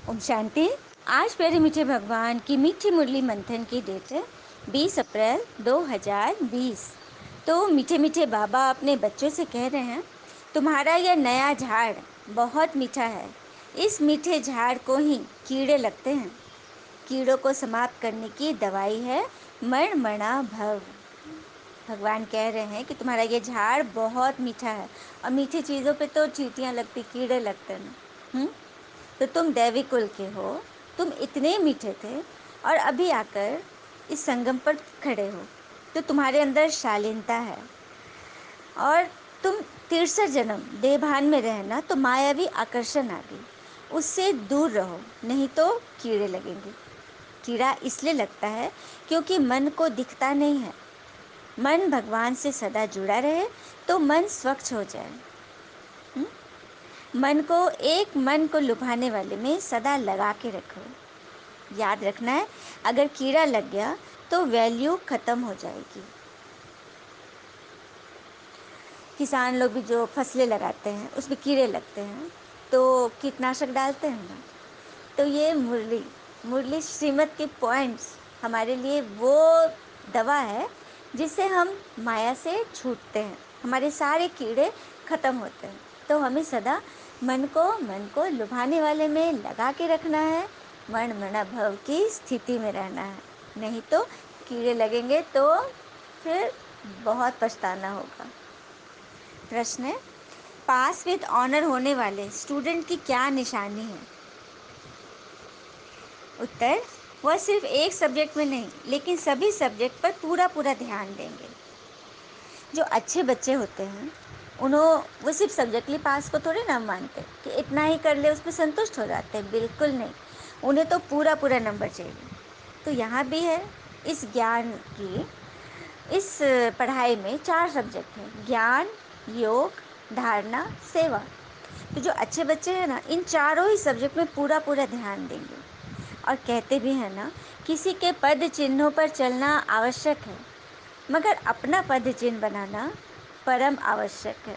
ओम शांति। आज प्यारे मीठे भगवान की मीठी मुरली मंथन की डेट है 20 अप्रैल 2020। तो मीठे मीठे बाबा अपने बच्चों से कह रहे हैं, तुम्हारा यह नया झाड़ बहुत मीठा है। इस मीठे झाड़ को ही कीड़े लगते हैं। कीड़ों को समाप्त करने की दवाई है मण मणा भव। भगवान कह रहे हैं कि तुम्हारा ये झाड़ बहुत मीठा है और मीठी चीज़ों पे तो चींटियाँ लगती, कीड़े लगते हैं। तो तुम दैवी कुल के हो, तुम इतने मीठे थे और अभी आकर इस संगम पर खड़े हो, तो तुम्हारे अंदर शालीनता है और तुम 63 जन्म देवभान में रहना तो मायावी आकर्षण आ गई, उससे दूर रहो, नहीं तो कीड़े लगेंगे। कीड़ा इसलिए लगता है क्योंकि मन को दिखता नहीं है। मन भगवान से सदा जुड़ा रहे तो मन स्वच्छ हो जाए। मन को लुभाने वाले में सदा लगा के रखो। याद रखना है, अगर कीड़ा लग गया तो वैल्यू खत्म हो जाएगी। किसान लोग भी जो फसलें लगाते हैं उसमें कीड़े लगते हैं तो कीटनाशक डालते हैं ना। तो ये मुरली श्रीमत के पॉइंट्स हमारे लिए वो दवा है जिससे हम माया से छूटते हैं, हमारे सारे कीड़े खत्म होते हैं। तो हमें सदा मन को लुभाने वाले में लगा के रखना है, मण मणा भव की स्थिति में रहना है, नहीं तो कीड़े लगेंगे तो फिर बहुत पछताना होगा। प्रश्न है, पास विद ऑनर होने वाले स्टूडेंट की क्या निशानी है? उत्तर, वह सिर्फ एक सब्जेक्ट में नहीं लेकिन सभी सब्जेक्ट पर पूरा ध्यान देंगे। जो अच्छे बच्चे होते हैं वो सिर्फ सब्जेक्ट लिए पास को थोड़ी ना मानते कि इतना ही कर ले उसमें संतुष्ट हो जाते हैं, बिल्कुल नहीं। उन्हें तो पूरा नंबर चाहिए। तो यहाँ भी है, इस पढ़ाई में 4 सब्जेक्ट हैं: ज्ञान, योग, धारणा, सेवा। तो जो अच्छे बच्चे हैं ना, इन चारों ही सब्जेक्ट में पूरा ध्यान देंगे। और कहते भी हैं ना, किसी के पद चिन्हों पर चलना आवश्यक है मगर अपना पद चिन्ह बनाना परम आवश्यक है।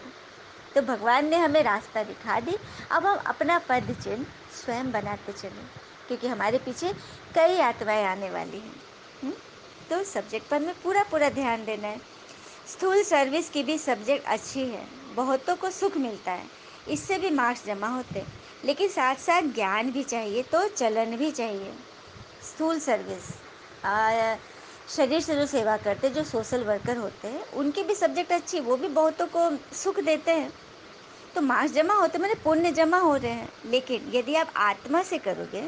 तो भगवान ने हमें रास्ता दिखा दी, अब हम अपना पद चिन्ह स्वयं बनाते चलें, क्योंकि हमारे पीछे कई आत्माएं आने वाली हैं। तो सब्जेक्ट पर हमें पूरा ध्यान देना है। स्थूल सर्विस की भी सब्जेक्ट अच्छी है, बहुतों को सुख मिलता है, इससे भी मार्क्स जमा होते हैं, लेकिन साथ साथ ज्ञान भी चाहिए तो चलन भी चाहिए। स्थूल सर्विस, शरीर से जो सेवा करते, जो सोशल वर्कर होते हैं, उनकी भी सब्जेक्ट अच्छी, वो भी बहुतों को सुख देते हैं, तो मार्क्स जमा होते माने पुण्य जमा हो रहे हैं। लेकिन यदि आप आत्मा से करोगे,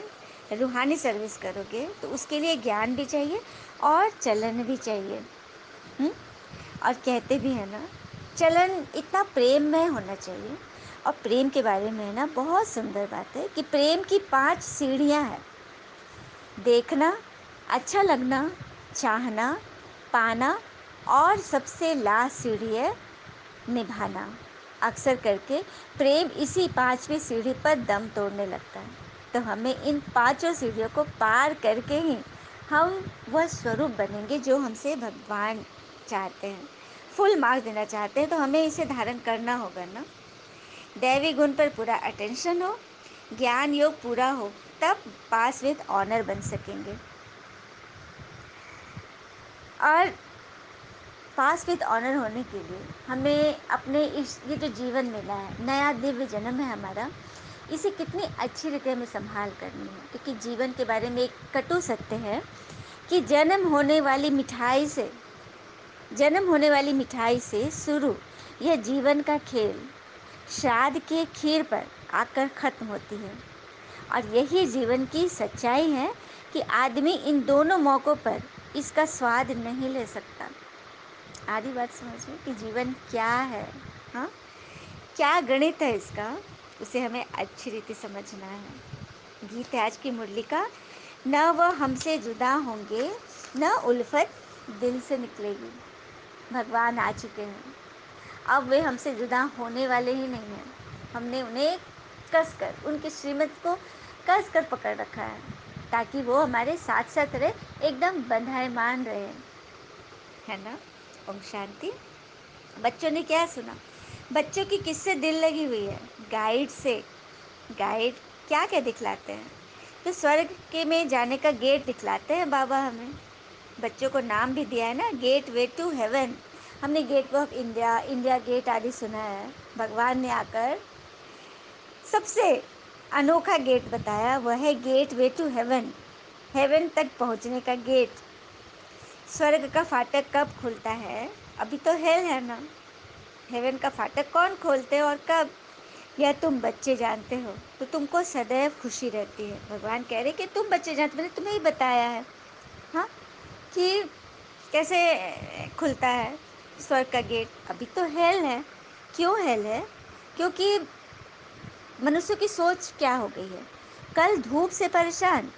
रूहानी सर्विस करोगे, तो उसके लिए ज्ञान भी चाहिए और चलन भी चाहिए। और कहते भी हैं ना, चलन इतना प्रेम में होना चाहिए। और प्रेम के बारे में है ना, बहुत सुंदर बात है कि प्रेम की 5 सीढ़ियाँ हैं: देखना, अच्छा लगना, चाहना, पाना और सबसे लास्ट सीढ़ी है निभाना। अक्सर करके प्रेम इसी 5वीं सीढ़ी पर दम तोड़ने लगता है। तो हमें इन 5 सीढ़ियों को पार करके ही हम वह स्वरूप बनेंगे जो हमसे भगवान चाहते हैं। फुल मार्क्स देना चाहते हैं तो हमें इसे धारण करना होगा ना। दैवी गुण पर पूरा अटेंशन हो, ज्ञान योग पूरा हो, तब पास विद ऑनर बन सकेंगे। और पास विद ऑनर होने के लिए हमें अपने ये जो जीवन मिला है, नया दिव्य जन्म है हमारा, इसे कितनी अच्छी रीति हमें संभाल करनी है। क्योंकि जीवन के बारे में एक कटु सत्य है कि जन्म होने वाली मिठाई से शुरू यह जीवन का खेल श्राद्ध के खीर पर आकर खत्म होती है। और यही जीवन की सच्चाई है कि आदमी इन दोनों मौक़ों पर इसका स्वाद नहीं ले सकता। आधी बात समझिए कि जीवन क्या है, हाँ, क्या गणित है इसका, उसे हमें अच्छी रीति समझना है। गीत है आज की मुरली का, न वह हमसे जुदा होंगे, न उल्फत दिल से निकलेगी। भगवान आ चुके हैं, अब वे हमसे जुदा होने वाले ही नहीं हैं। हमने उन्हें कसकर, उनकी श्रीमत को कसकर पकड़ रखा है ताकि वो हमारे साथ साथ रहे, एकदम बंधायमान रहे, है ना। ओम शांति। बच्चों ने क्या सुना? बच्चों की किससे दिल लगी हुई है? गाइड से। गाइड क्या क्या दिखलाते हैं? तो स्वर्ग के में जाने का गेट दिखलाते हैं बाबा हमें। बच्चों को नाम भी दिया है ना, गेट वे टू हेवन। हमने gateway of India, India gate आदि सुना है। भगवान ने आकर सबसे अनोखा गेट बताया, वह है gateway to heaven, heaven तक पहुंचने का गेट। स्वर्ग का फाटक कब खुलता है? अभी तो हेल है ना। हेवन का फाटक कौन खोलते हैं और कब, यह तुम बच्चे जानते हो, तो तुमको सदैव खुशी रहती है। भगवान कह रहे कि तुम बच्चे जानते, मैंने तुम्हें ही बताया है, हाँ, कि कैसे खुलता है स्वर्ग का गेट। अभी तो हेल है। क्यों हेल है? क्योंकि मनुष्य की सोच क्या हो गई है, कल धूप से परेशान,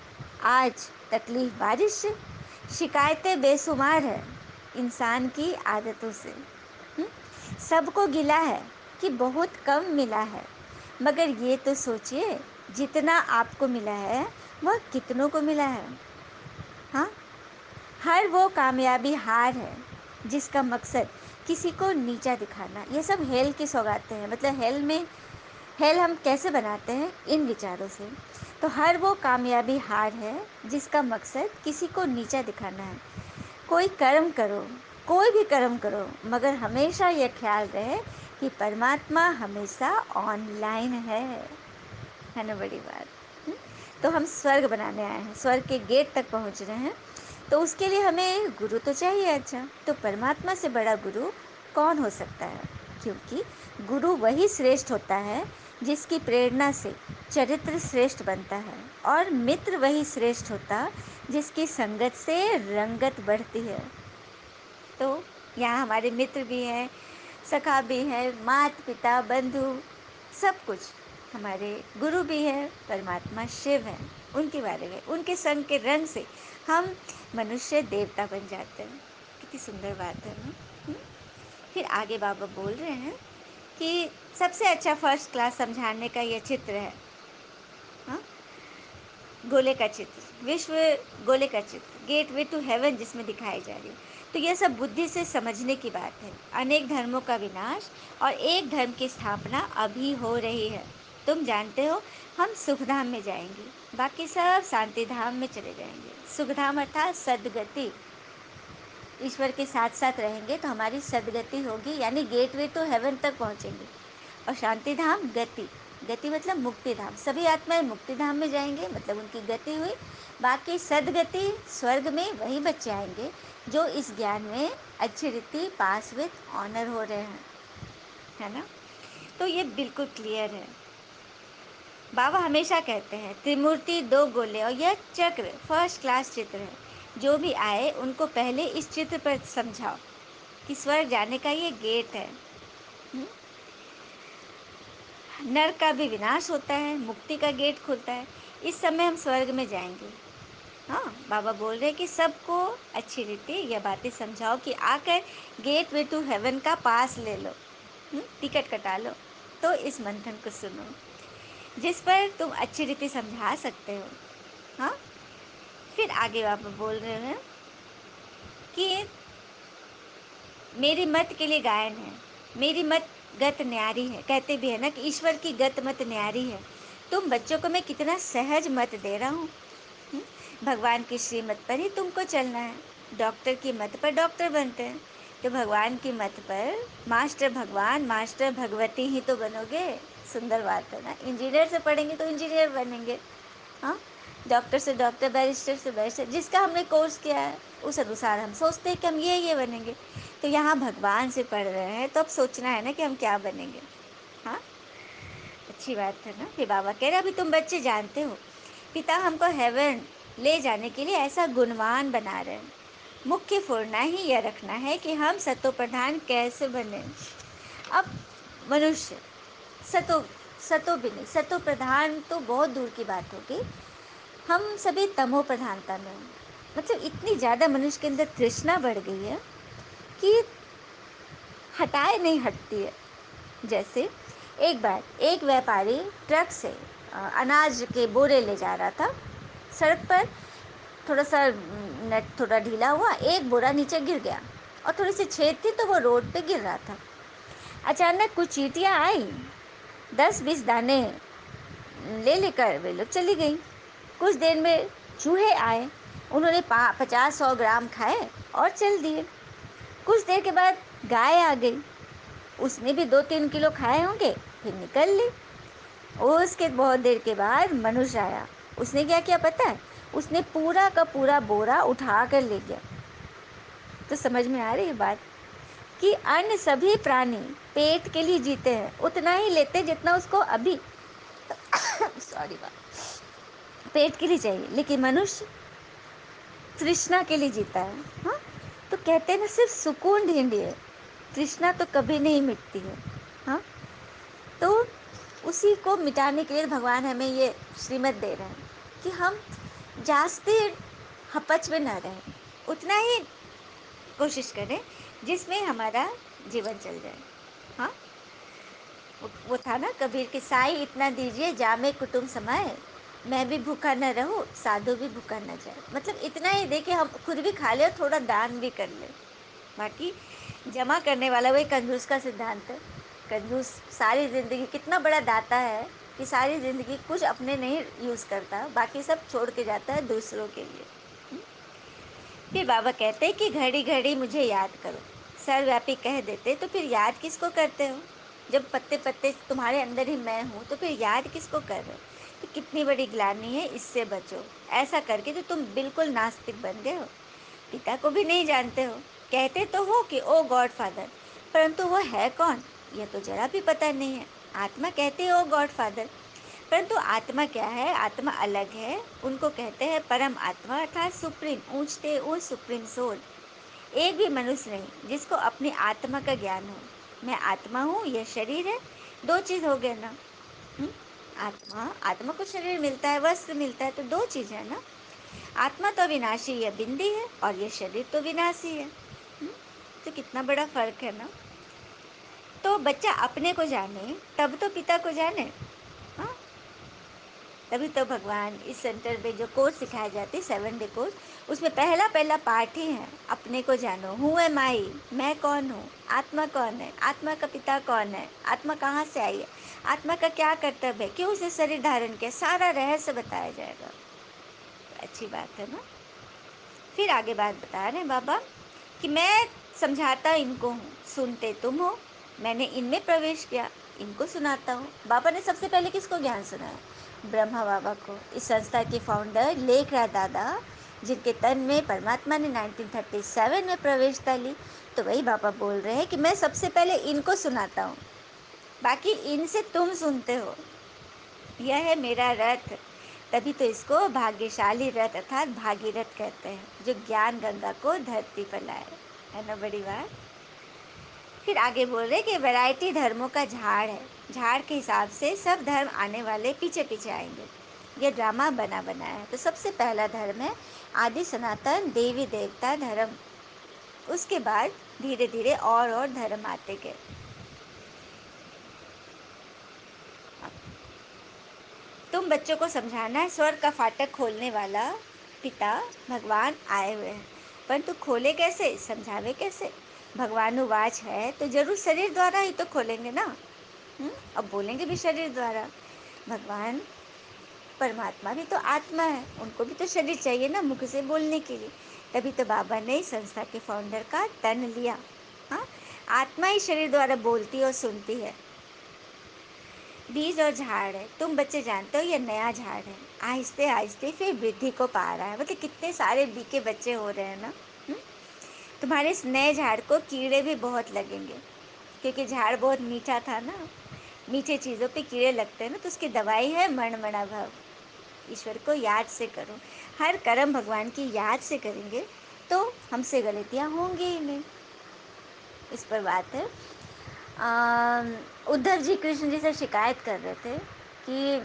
आज तकलीफ बारिश से। शिकायतें बेशुमार है इंसान की आदतों से। सबको गिला है कि बहुत कम मिला है, मगर ये तो सोचिए जितना आपको मिला है वह कितनों को मिला है। हाँ, हर वो कामयाबी हार है जिसका मकसद किसी को नीचा दिखाना। ये सब हेल की सौगातें हैं। मतलब हेल में, हेल हम कैसे बनाते हैं? इन विचारों से। तो हर वो कामयाबी हार है जिसका मकसद किसी को नीचा दिखाना है। कोई कर्म करो, कोई भी कर्म करो, मगर हमेशा यह ख्याल रहे कि परमात्मा हमेशा ऑनलाइन है ना। बड़ी बात। तो हम स्वर्ग बनाने आए हैं, स्वर्ग के गेट तक पहुंच रहे हैं, तो उसके लिए हमें गुरु तो चाहिए। अच्छा, तो परमात्मा से बड़ा गुरु कौन हो सकता है? क्योंकि गुरु वही श्रेष्ठ होता है जिसकी प्रेरणा से चरित्र श्रेष्ठ बनता है, और मित्र वही श्रेष्ठ होता जिसकी संगत से रंगत बढ़ती है। तो यहाँ हमारे मित्र भी हैं, सखा भी हैं, माता पिता बंधु सब कुछ। हमारे गुरु भी हैं, परमात्मा शिव हैं। उनके बारे में, उनके संग के रंग से हम मनुष्य देवता बन जाते हैं। कितनी सुंदर बात है ना। फिर आगे बाबा बोल रहे हैं कि सबसे अच्छा फर्स्ट क्लास समझाने का ये चित्र है। हाँ, गोले का चित्र, विश्व गोले का चित्र, गेट वे टू हेवन जिसमें दिखाई जा रही है। तो यह सब बुद्धि से समझने की बात है। अनेक धर्मों का विनाश और एक धर्म की स्थापना अभी हो रही है। तुम जानते हो हम सुखधाम में जाएंगे, बाकी सब शांति धाम में चले जाएंगे। सुखधाम अर्थात सदगति, ईश्वर के साथ साथ रहेंगे तो हमारी सदगति होगी, यानी गेट वे टू हेवन तक पहुँचेंगे। और शांति धाम गति, गति मतलब मुक्ति धाम। सभी आत्माएं मुक्ति धाम में जाएंगे, मतलब उनकी गति हुई। बाकी सदगति स्वर्ग में वही बच्चे आएंगे जो इस ज्ञान में अच्छी रीति पास विथ ऑनर हो रहे हैं, है ना। तो ये बिल्कुल क्लियर है। बाबा हमेशा कहते हैं त्रिमूर्ति दो गोले और यह चक्र फर्स्ट क्लास चित्र है। जो भी आए उनको पहले इस चित्र पर समझाओ कि स्वर्ग जाने का ये गेट है। नरक का भी विनाश होता है, मुक्ति का गेट खुलता है। इस समय हम स्वर्ग में जाएंगे। हाँ, बाबा बोल रहे हैं कि सबको अच्छी रीति यह बातें समझाओ कि आकर गेट वे टू हेवन का पास ले लो, टिकट कटा लो। तो इस मंथन को सुनो जिस पर तुम अच्छी रीति समझा सकते हो। हाँ, फिर आगे बाबा बोल रहे हैं कि मेरी मत के लिए गायन है, मेरी मत गत न्यारी है। कहते भी है ना कि ईश्वर की गत मत न्यारी है। तुम बच्चों को मैं कितना सहज मत दे रहा हूँ। भगवान की श्रीमत पर ही तुमको चलना है। डॉक्टर की मत पर डॉक्टर बनते हैं, तो भगवान की मत पर मास्टर भगवान मास्टर भगवती ही तो बनोगे। सुंदर बात है ना। इंजीनियर से पढ़ेंगे तो इंजीनियर बनेंगे। हाँ, डॉक्टर से डॉक्टर, बैरिस्टर से बैरिस्टर, जिसका हमने कोर्स किया है उस अनुसार हम सोचते हैं कि हम ये बनेंगे। तो यहाँ भगवान से पढ़ रहे हैं तो अब सोचना है ना कि हम क्या बनेंगे। हाँ, अच्छी बात है ना। फिर बाबा कह रहे अभी तुम बच्चे जानते हो पिता हमको हेवन ले जाने के लिए ऐसा गुणवान बना रहे हैं। मुख्य फुरना ही यह रखना है कि हम सतो प्रधान कैसे बने। अब मनुष्य सतो सतो भी नहीं, सतो प्रधान तो बहुत दूर की बात होगी। हम सभी तमो प्रधानता में हैं। मतलब इतनी ज़्यादा मनुष्य के अंदर तृष्णा बढ़ गई है कि हटाए नहीं हटती है। जैसे एक बार एक व्यापारी ट्रक से अनाज के बोरे ले जा रहा था। सड़क पर थोड़ा सा नेट थोड़ा ढीला हुआ, एक बोरा नीचे गिर गया और थोड़ी सी छेद थी तो वो रोड पे गिर रहा था। अचानक कुछ चींटियाँ आई, 10-20 दाने ले लेकर वे लोग चली गई। कुछ देर में चूहे आए, उन्होंने 50-100 ग्राम खाए और चल दिए। कुछ देर के बाद गाय आ गई, उसने भी 2-3 किलो खाए होंगे, फिर निकल ली। उसके बहुत देर के बाद मनुष्य आया, उसने क्या किया पता है? उसने पूरा का पूरा बोरा उठा कर ले गया। तो समझ में आ रही है बात कि अन्य सभी प्राणी पेट के लिए जीते हैं, उतना ही लेते जितना उसको अभी सॉरी पेट के लिए चाहिए, लेकिन मनुष्य तृष्णा के लिए जीता है। हाँ, तो कहते हैं ना, सिर्फ सुकून ढूंढिए, तृष्णा तो कभी नहीं मिटती है। हाँ, तो उसी को मिटाने के लिए भगवान हमें ये श्रीमत दे रहे हैं कि हम जास्ती हपच में न रहें, उतना ही कोशिश करें जिसमें हमारा जीवन चल जाए। हाँ, वो था ना कबीर की, साई इतना दीजिए जामे कुटुंब समाए, मैं भी भूखा न रहूं साधु भी भूखा न जाए। मतलब इतना ही दे कि हम खुद भी खा ले और थोड़ा दान भी कर ले। बाकी जमा करने वाला वही कंजूस का सिद्धांत है। कंजूस सारी ज़िंदगी कितना बड़ा दाता है कि सारी ज़िंदगी कुछ अपने नहीं यूज़ करता, बाकी सब छोड़ के जाता है दूसरों के लिए। फिर बाबा कहते हैं कि घड़ी घड़ी मुझे याद करो, सर्वव्यापी कह देते तो फिर याद किसको करते हो? जब पत्ते पत्ते तुम्हारे अंदर ही मैं हूँ तो फिर याद किसको कर रहे हो? तो कितनी बड़ी ग्लानि है, इससे बचो। ऐसा करके तो तुम बिल्कुल नास्तिक बन गए हो, पिता को भी नहीं जानते हो। कहते तो हो कि ओ गॉड फादर, परंतु वो है कौन यह तो जरा भी पता नहीं है। आत्मा कहते हो गॉड फादर, परंतु आत्मा क्या है? आत्मा अलग है। उनको कहते हैं परम आत्मा अर्थात सुप्रीम, ऊंचते ऊंच सुप्रीम सोल। एक भी मनुष्य नहीं जिसको अपनी आत्मा का ज्ञान हो। मैं आत्मा हूँ, यह शरीर है, दो चीज हो गए ना। हुँ? आत्मा आत्मा को शरीर मिलता है, वस्त्र मिलता है, तो दो चीज है ना। आत्मा तो विनाशी है, बिंदी है, और ये शरीर तो विनाशी है। हुँ? तो कितना बड़ा फर्क है ना। तो बच्चा अपने को जाने तब तो पिता को जाने। हाँ, तभी तो भगवान इस सेंटर में जो कोर्स सिखाए जाते हैं 7 डे कोर्स, उसमें पहला पहला पाठ ही है अपने को जानो। हु एम आई, मैं कौन हूँ, आत्मा कौन है, आत्मा का पिता कौन है, आत्मा कहाँ से आई है, आत्मा का क्या कर्तव्य है, क्यों उसे शरीर धारण किया, सारा रहस्य बताया जाएगा। अच्छी बात है ना। फिर आगे बात बता रहे हैं बाबा कि मैं समझाता इनको हूँ, सुनते तुम हो, मैंने इनमें प्रवेश किया, इनको सुनाता हूँ। बाबा ने सबसे पहले किसको ज्ञान सुनाया? ब्रह्मा बाबा को। इस संस्था के फाउंडर लेखराज दादा, जिनके तन में परमात्मा ने 1937 में प्रवेशता ली, तो वही बाबा बोल रहे हैं कि मैं सबसे पहले इनको सुनाता हूँ, बाकी इनसे तुम सुनते हो। यह है मेरा रथ। तभी तो इसको भाग्यशाली रथ अर्थात भागीरथ कहते हैं, जो ज्ञान गंगा को धरती पर लाए। है ना बड़ी बात। फिर आगे बोल रहे कि वैरायटी धर्मों का झाड़ है, झाड़ के हिसाब से सब धर्म आने वाले पीछे पीछे आएंगे। यह ड्रामा बना बनाया है। तो सबसे पहला धर्म है आदि सनातन देवी देवता धर्म। उसके बाद धीरे धीरे और धर्म आते गए। तुम बच्चों को समझाना है स्वर्ग का फाटक खोलने वाला पिता भगवान आए हुए हैं, परंतु खोले कैसे, समझावे कैसे? भगवानुवाच है तो जरूर शरीर द्वारा ही तो खोलेंगे ना। अब बोलेंगे भी शरीर द्वारा। भगवान परमात्मा भी तो आत्मा है, उनको भी तो शरीर चाहिए ना मुख से बोलने के लिए। तभी तो बाबा ने इस संस्था के फाउंडर का तन लिया। हाँ, आत्मा ही शरीर द्वारा बोलती और सुनती है। बीज और झाड़ है, तुम बच्चे जानते हो ये नया झाड़ है, आहिस्ते आहिस्ते फिर वृद्धि को पा रहा है। मतलब कितने सारे बीके बच्चे हो रहे हैं ना। हुँ? तुम्हारे इस नए झाड़ को कीड़े भी बहुत लगेंगे, क्योंकि झाड़ बहुत मीठा था ना। मीठे चीज़ों पे कीड़े लगते हैं ना, तो उसकी दवाई है मणमणा भाव। ईश्वर को याद से करो, हर कर्म भगवान की याद से करेंगे तो हमसे गलतियाँ होंगी ही नहीं। इस पर बात है। उद्धव जी कृष्ण जी से शिकायत कर रहे थे कि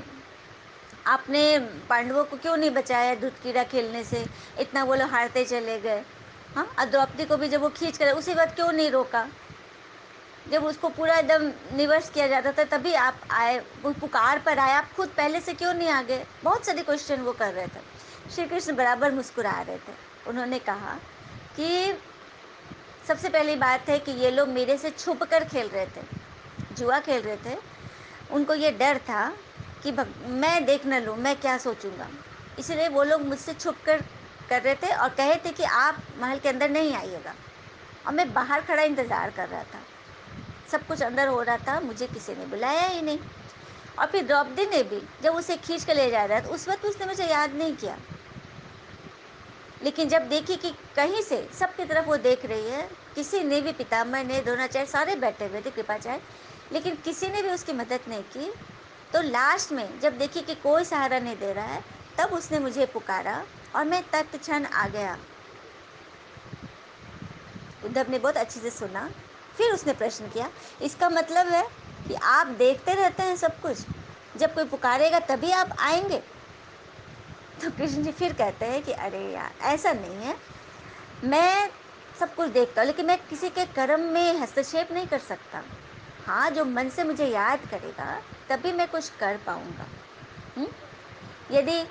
आपने पांडवों को क्यों नहीं बचाया दूध कीड़ा खेलने से, इतना वो लोग हारते चले गए। हाँ, और द्रौपदी को भी जब वो खींच कर उसी वक्त क्यों नहीं रोका, जब उसको पूरा एकदम निवश किया जाता था तभी आप आए, वो पुकार पर आए, आप खुद पहले से क्यों नहीं आ गए? बहुत सारे क्वेश्चन वो कर रहे थे। श्री कृष्ण बराबर मुस्कुरा रहे थे। उन्होंने कहा कि सबसे पहली बात है कि ये लोग मेरे से छुप कर खेल रहे थे, जुआ खेल रहे थे। उनको ये डर था कि मैं देख न लूँ, मैं क्या सोचूंगा, इसलिए वो लोग मुझसे छुप कर रहे थे और कहे थे कि आप महल के अंदर नहीं आइएगा, और मैं बाहर खड़ा इंतज़ार कर रहा था। सब कुछ अंदर हो रहा था, मुझे किसी ने बुलाया ही नहीं। और फिर द्रौपदी ने भी जब उसे खींच के ले जा रहा था, उस वक्त उसने मुझे याद नहीं किया, लेकिन जब देखी कि कहीं से सबकी तरफ वो देख रही है, किसी ने भी, पितामह ने, द्रोणाचार्य सारे बैठे हुए थे, कृपाचार्य, लेकिन किसी ने भी उसकी मदद नहीं की। तो लास्ट में जब देखी कि कोई सहारा नहीं दे रहा है, तब उसने मुझे पुकारा और मैं तत्क्षण आ गया। उद्धव ने बहुत अच्छे से सुना। फिर उसने प्रश्न किया, इसका मतलब है कि आप देखते रहते हैं सब कुछ, जब कोई पुकारेगा तभी आप आएंगे? तो कृष्ण जी फिर कहते हैं कि अरे यार, ऐसा नहीं है, मैं सब कुछ देखता हूँ, लेकिन मैं किसी के कर्म में हस्तक्षेप नहीं कर सकता। हाँ, जो मन से मुझे याद करेगा तभी मैं कुछ कर पाऊंगा। यदि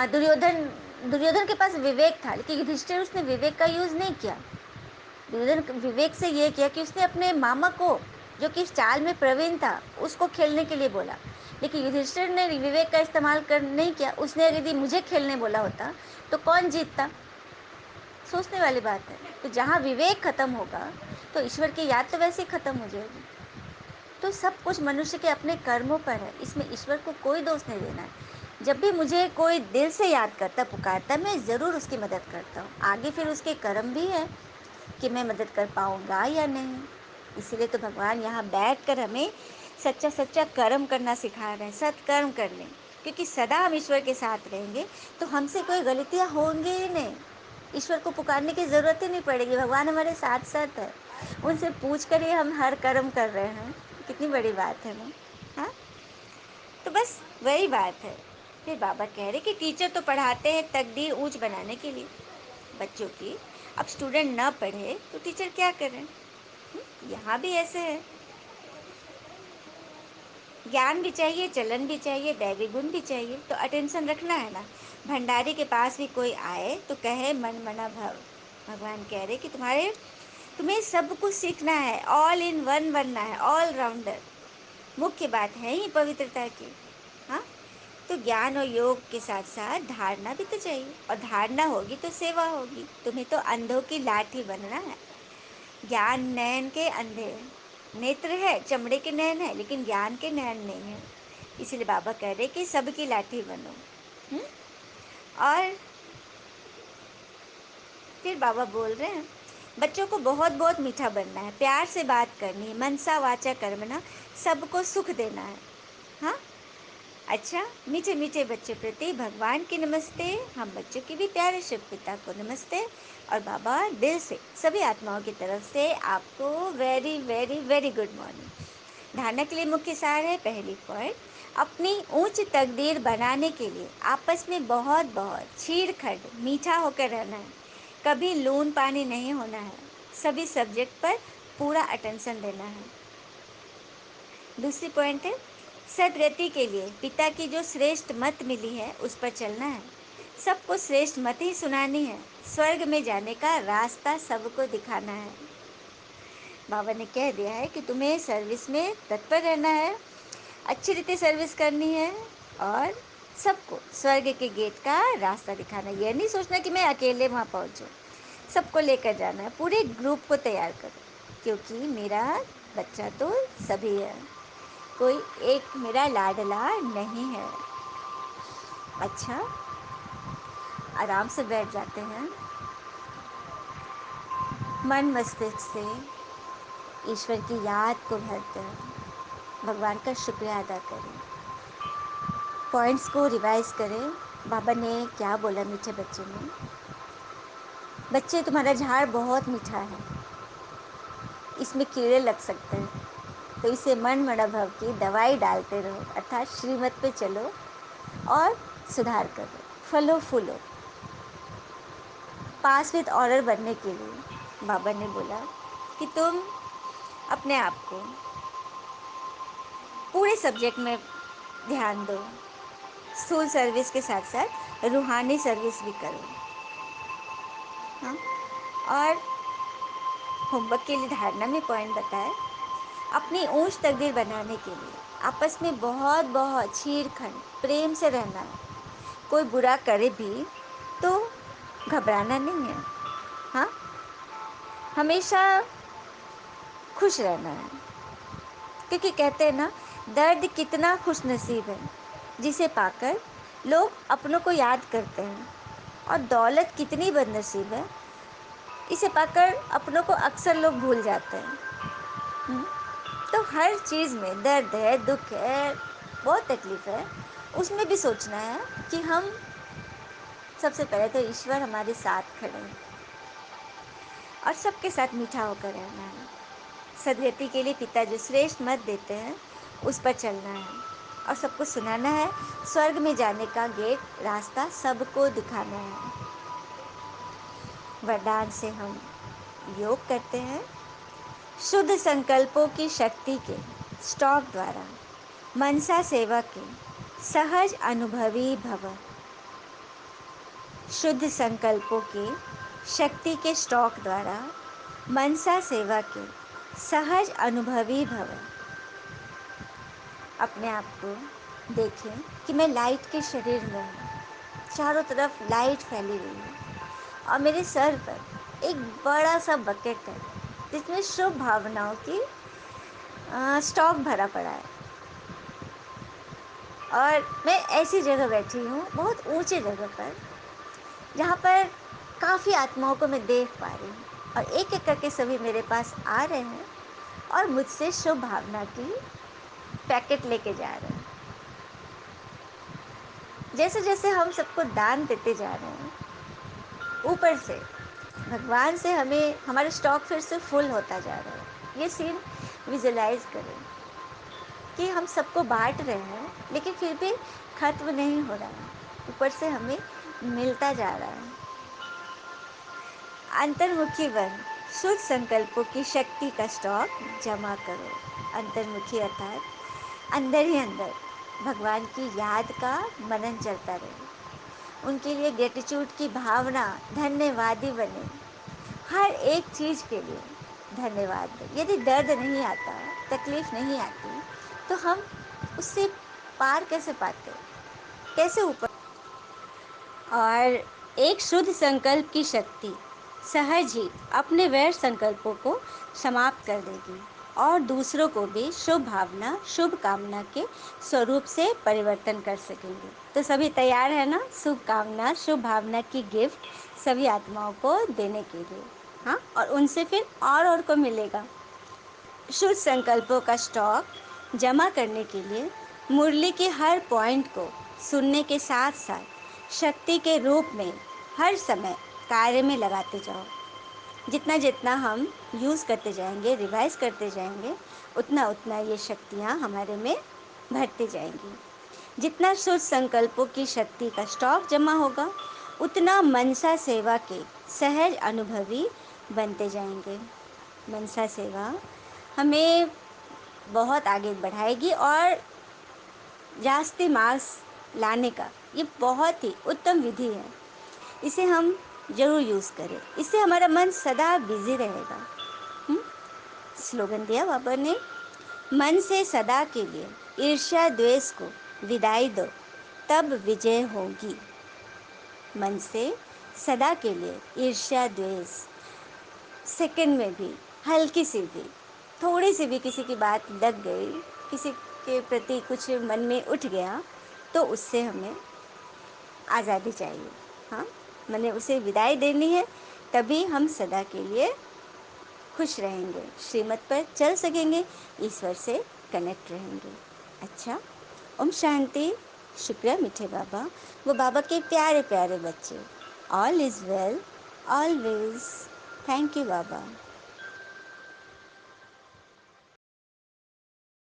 दुर्योधन दुर्योधन के पास विवेक था, लेकिन युधिष्ठिर, उसने विवेक का यूज नहीं किया। दुर्योधन विवेक से ये किया कि उसने अपने मामा को, जो कि इस चाल में प्रवीण था, उसको खेलने के लिए बोला। लेकिन युधिष्ठिर ने विवेक का इस्तेमाल कर नहीं किया। उसने यदि मुझे खेलने बोला होता तो कौन जीतता? सोचने वाली बात है। तो जहाँ विवेक खत्म होगा तो ईश्वर की याद तो वैसे ही खत्म हो जाएगी। तो सब कुछ मनुष्य के अपने कर्मों पर है, इसमें ईश्वर को कोई दोष नहीं देना है। जब भी मुझे कोई दिल से याद करता, पुकारता, मैं ज़रूर उसकी मदद करता हूँ। आगे फिर उसके कर्म भी है कि मैं मदद कर पाऊँगा या नहीं। इसीलिए तो भगवान यहाँ बैठकर हमें सच्चा सच्चा कर्म करना सिखा रहे हैं, सत्कर्म कर लें, क्योंकि सदा हम ईश्वर के साथ रहेंगे तो हमसे कोई गलतियाँ होंगी ही नहीं। ईश्वर को पुकारने की ज़रूरत ही नहीं पड़ेगी, भगवान हमारे साथ साथ है। उनसे पूछ कर ही हम हर कर्म कर रहे हैं। कितनी बड़ी बात है ना। हाँ, तो बस वही बात है। फिर बाबा कह रहे कि टीचर तो पढ़ाते हैं तकदीर ऊंच बनाने के लिए बच्चों की। अब स्टूडेंट ना पढ़े तो टीचर क्या करें? यहाँ भी ऐसे है, ज्ञान भी चाहिए, चलन भी चाहिए, दैवी गुण भी चाहिए, तो अटेंशन रखना है ना। भंडारी के पास भी कोई आए तो कहे मन मना भव। भगवान कह रहे कि तुम्हें सब कुछ सीखना है, ऑल इन वन बनना है, ऑल राउंडर। मुख्य बात है ही पवित्रता की। हाँ, तो ज्ञान और योग के साथ साथ धारणा भी तो चाहिए, और धारणा होगी तो सेवा होगी। तुम्हें तो अंधों की लाठी बनना है। ज्ञान नयन के अंधे, नेत्र है, चमड़े के नयन है, लेकिन ज्ञान के नयन नहीं है। इसलिए बाबा कह रहे कि सबकी लाठी बनो। हम्म? और फिर बाबा बोल रहे हैं, बच्चों को बहुत बहुत मीठा बनना है, प्यार से बात करनी है, मनसा वाचा कर्मणा, सबको सुख देना है। हाँ, अच्छा, मीठे मीठे बच्चे प्रति भगवान की नमस्ते। हम बच्चों की भी प्यारे शिव पिता को नमस्ते। और बाबा दिल से सभी आत्माओं की तरफ से आपको very very very good morning. धारणा के लिए मुख्य सार है, पहली पॉइंट, अपनी ऊंच तकदीर बनाने के लिए आपस में बहुत बहुत छीड़ मीठा होकर रहना है। कभी लून पानी नहीं होना है। सभी सब्जेक्ट पर पूरा अटेंशन देना है। दूसरी पॉइंट है, सदगति के लिए पिता की जो श्रेष्ठ मत मिली है उस पर चलना है। सबको श्रेष्ठ मत ही सुनानी है। स्वर्ग में जाने का रास्ता सबको दिखाना है। बाबा ने कह दिया है कि तुम्हें सर्विस में तत्पर रहना है, अच्छी रीति सर्विस करनी है, और सबको स्वर्ग के गेट का रास्ता दिखाना है। यह नहीं सोचना कि मैं अकेले वहाँ पहुँचूँ, सबको लेकर जाना है, पूरे ग्रुप को तैयार करो, क्योंकि मेरा बच्चा तो सभी है, कोई एक मेरा लाडला नहीं है। अच्छा, आराम से बैठ जाते हैं, मन मस्तिष्क से ईश्वर की याद को भरते हैं, भगवान का शुक्रिया अदा करें, पॉइंट्स को रिवाइज करें। बाबा ने क्या बोला मीठे बच्चे में? बच्चे, तुम्हारा झाड़ बहुत मीठा है, इसमें कीड़े लग सकते हैं, तो इसे मन मना भव की दवाई डालते रहो, अर्थात श्रीमत पे चलो और सुधार करो, फलो फूलो। पास विद ऑर्डर बनने के लिए बाबा ने बोला कि तुम अपने आप को पूरे सब्जेक्ट में ध्यान दो, स्थूल सर्विस के साथ साथ रूहानी सर्विस भी करो। हाँ, और होमवर्क के लिए धारणा में पॉइंट बताए, अपनी ऊंच तकदीर बनाने के लिए आपस में बहुत बहुत छीड़ खंड प्रेम से रहना है। कोई बुरा करे भी तो घबराना नहीं है। हाँ, हमेशा खुश रहना है, क्योंकि कहते हैं ना, दर्द कितना खुशनसीब है जिसे पाकर लोग अपनों को याद करते हैं, और दौलत कितनी बदनसीब है इसे पाकर अपनों को अक्सर लोग भूल जाते हैं। हम्म, तो हर चीज़ में दर्द है, दुख है, बहुत तकलीफ है, उसमें भी सोचना है कि हम सबसे पहले तो ईश्वर हमारे साथ खड़े हैं, और सबके साथ मीठा होकर रहना है। सदगति के लिए पिता जो श्रेष्ठ मत देते हैं उस पर चलना है, और सबको सुनाना है। स्वर्ग में जाने का गेट रास्ता सबको दिखाना है। वरदान से हम योग करते हैं। शुद्ध संकल्पों की शक्ति के स्टॉक द्वारा मनसा सेवा के सहज अनुभवी भव। शुद्ध संकल्पों की शक्ति के स्टॉक द्वारा मनसा सेवा के सहज अनुभवी भव। अपने आप को देखें कि मैं लाइट के शरीर में हूँ, चारों तरफ लाइट फैली हुई है, और मेरे सर पर एक बड़ा सा बकेट है जिसमें शुभ भावनाओं की स्टॉक भरा पड़ा है। और मैं ऐसी जगह बैठी हूँ, बहुत ऊंचे जगह पर, जहाँ पर काफ़ी आत्माओं को मैं देख पा रही हूँ, और एक एक करके सभी मेरे पास आ रहे हैं और मुझसे शुभ भावना की पैकेट लेके जा रहे हैं। जैसे जैसे हम सबको दान देते जा रहे हैं, ऊपर से भगवान से हमें हमारे स्टॉक फिर से फुल होता जा रहा है। ये सीन विजुलाइज करें कि हम सबको बांट रहे हैं, लेकिन फिर भी खत्म नहीं हो रहा है, ऊपर से हमें मिलता जा रहा है। अंतर्मुखी बन, शुद्ध संकल्पों की शक्ति का स्टॉक जमा करो। अंतर्मुखी अर्थात अंदर ही अंदर भगवान की याद का मनन चलता रहे, उनके लिए ग्रेटिट्यूड की भावना, धन्यवादी बने, हर एक चीज़ के लिए धन्यवाद दें। यदि दर्द नहीं आता, तकलीफ नहीं आती, तो हम उससे पार कैसे पाते, कैसे ऊपर। और एक शुद्ध संकल्प की शक्ति सहज ही अपने वैर संकल्पों को समाप्त कर देगी, और दूसरों को भी शुभ भावना, शुभ कामना के स्वरूप से परिवर्तन कर सकेंगे। तो सभी तैयार है ना, शुभ कामना, शुभ भावना की गिफ्ट सभी आत्माओं को देने के लिए। हाँ, और उनसे फिर और को मिलेगा। शुद्ध संकल्पों का स्टॉक जमा करने के लिए मुरली के हर पॉइंट को सुनने के साथ साथ शक्ति के रूप में हर समय कार्य में लगाते जाओ। जितना जितना हम यूज़ करते जाएंगे, रिवाइज करते जाएंगे, उतना उतना ये शक्तियाँ हमारे में भरती जाएंगी। जितना शुद्ध संकल्पों की शक्ति का स्टॉक जमा होगा, उतना मनसा सेवा के सहज अनुभवी बनते जाएंगे। मनसा सेवा हमें बहुत आगे बढ़ाएगी, और रास्ते मार्ग लाने का ये बहुत ही उत्तम विधि है। इसे हम ज़रूर यूज़ करें, इससे हमारा मन सदा बिजी रहेगा। स्लोगन दिया बाबा ने, मन से सदा के लिए ईर्ष्या द्वेष को विदाई दो, तब विजय होगी। मन से सदा के लिए ईर्ष्या द्वेष, सेकंड में भी हल्की सी भी, थोड़ी सी भी किसी की बात लग गई, किसी के प्रति कुछ मन में उठ गया, तो उससे हमें आज़ादी चाहिए। हाँ, मैंने उसे विदाई देनी है, तभी हम सदा के लिए खुश रहेंगे, श्रीमत पर चल सकेंगे, ईश्वर से कनेक्ट रहेंगे। अच्छा, ओम शांति। शुक्रिया मीठे बाबा, वो बाबा के प्यारे प्यारे बच्चे। All is well always. Thank you Baba.